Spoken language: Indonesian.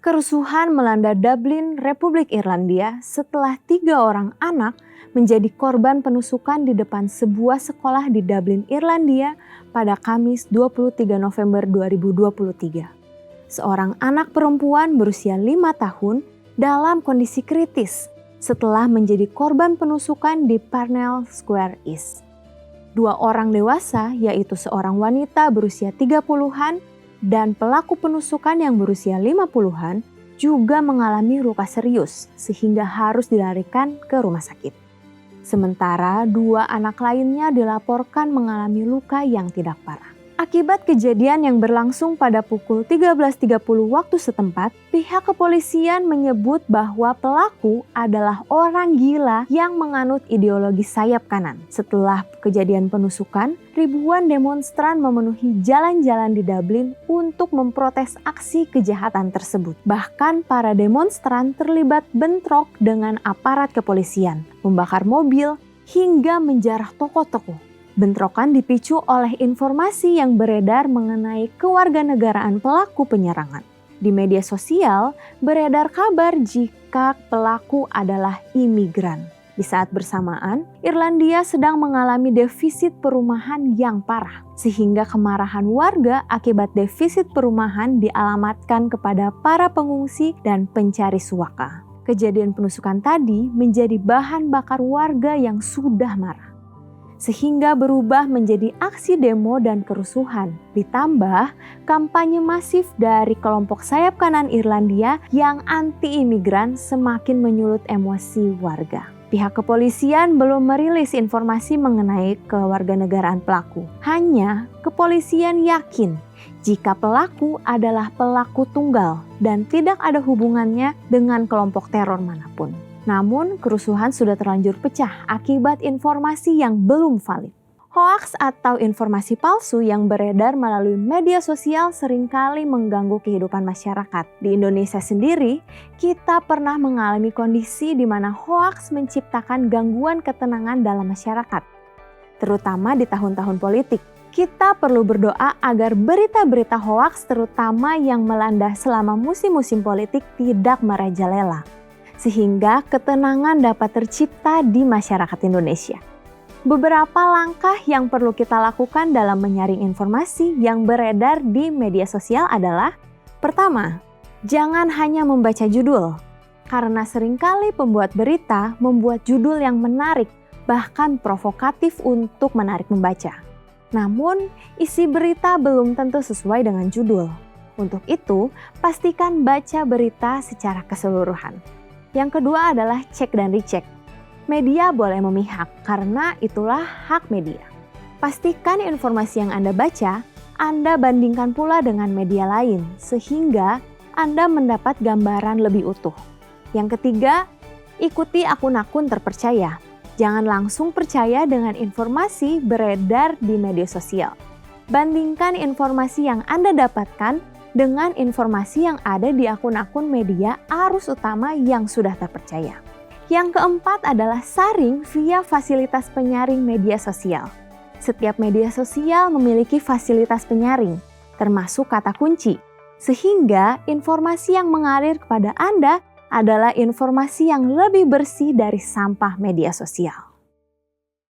Kerusuhan melanda Dublin, Republik Irlandia setelah 3 orang anak menjadi korban penusukan di depan sebuah sekolah di Dublin, Irlandia pada Kamis 23 November 2023. Seorang anak perempuan berusia 5 tahun dalam kondisi kritis setelah menjadi korban penusukan di Parnell Square East. 2 orang dewasa, yaitu seorang wanita berusia 30-an dan pelaku penusukan yang berusia 50-an juga mengalami luka serius sehingga harus dilarikan ke rumah sakit. Sementara 2 anak lainnya dilaporkan mengalami luka yang tidak parah. Akibat kejadian yang berlangsung pada pukul 13.30 waktu setempat, pihak kepolisian menyebut bahwa pelaku adalah orang gila yang menganut ideologi sayap kanan. Setelah kejadian penusukan, ribuan demonstran memenuhi jalan-jalan di Dublin untuk memprotes aksi kejahatan tersebut. Bahkan para demonstran terlibat bentrok dengan aparat kepolisian, membakar mobil, hingga menjarah toko-toko. Bentrokan dipicu oleh informasi yang beredar mengenai kewarganegaraan pelaku penyerangan. Di media sosial beredar kabar jika pelaku adalah imigran. Di saat bersamaan, Irlandia sedang mengalami defisit perumahan yang parah, sehingga kemarahan warga akibat defisit perumahan dialamatkan kepada para pengungsi dan pencari suaka. Kejadian penusukan tadi menjadi bahan bakar warga yang sudah marah, sehingga berubah menjadi aksi demo dan kerusuhan. Ditambah kampanye masif dari kelompok sayap kanan Irlandia yang anti-imigran semakin menyulut emosi warga. Pihak kepolisian belum merilis informasi mengenai kewarganegaraan pelaku. Hanya kepolisian yakin jika pelaku adalah pelaku tunggal dan tidak ada hubungannya dengan kelompok teror manapun. Namun, kerusuhan sudah terlanjur pecah akibat informasi yang belum valid. Hoaks atau informasi palsu yang beredar melalui media sosial seringkali mengganggu kehidupan masyarakat. Di Indonesia sendiri, kita pernah mengalami kondisi di mana hoaks menciptakan gangguan ketenangan dalam masyarakat, terutama di tahun-tahun politik. Kita perlu berdoa agar berita-berita hoaks, terutama yang melanda selama musim-musim politik, tidak merajalela, sehingga ketenangan dapat tercipta di masyarakat Indonesia. Beberapa langkah yang perlu kita lakukan dalam menyaring informasi yang beredar di media sosial adalah: pertama, jangan hanya membaca judul, karena seringkali pembuat berita membuat judul yang menarik, bahkan provokatif untuk menarik membaca. Namun, isi berita belum tentu sesuai dengan judul. Untuk itu, pastikan baca berita secara keseluruhan. Yang kedua adalah cek dan dicek. Media boleh memihak karena itulah hak media. Pastikan informasi yang Anda baca, Anda bandingkan pula dengan media lain sehingga Anda mendapat gambaran lebih utuh. Yang ketiga, ikuti akun-akun terpercaya. Jangan langsung percaya dengan informasi beredar di media sosial. Bandingkan informasi yang Anda dapatkan dengan informasi yang ada di akun-akun media arus utama yang sudah terpercaya. Yang keempat adalah saring via fasilitas penyaring media sosial. Setiap media sosial memiliki fasilitas penyaring, termasuk kata kunci, sehingga informasi yang mengalir kepada Anda adalah informasi yang lebih bersih dari sampah media sosial.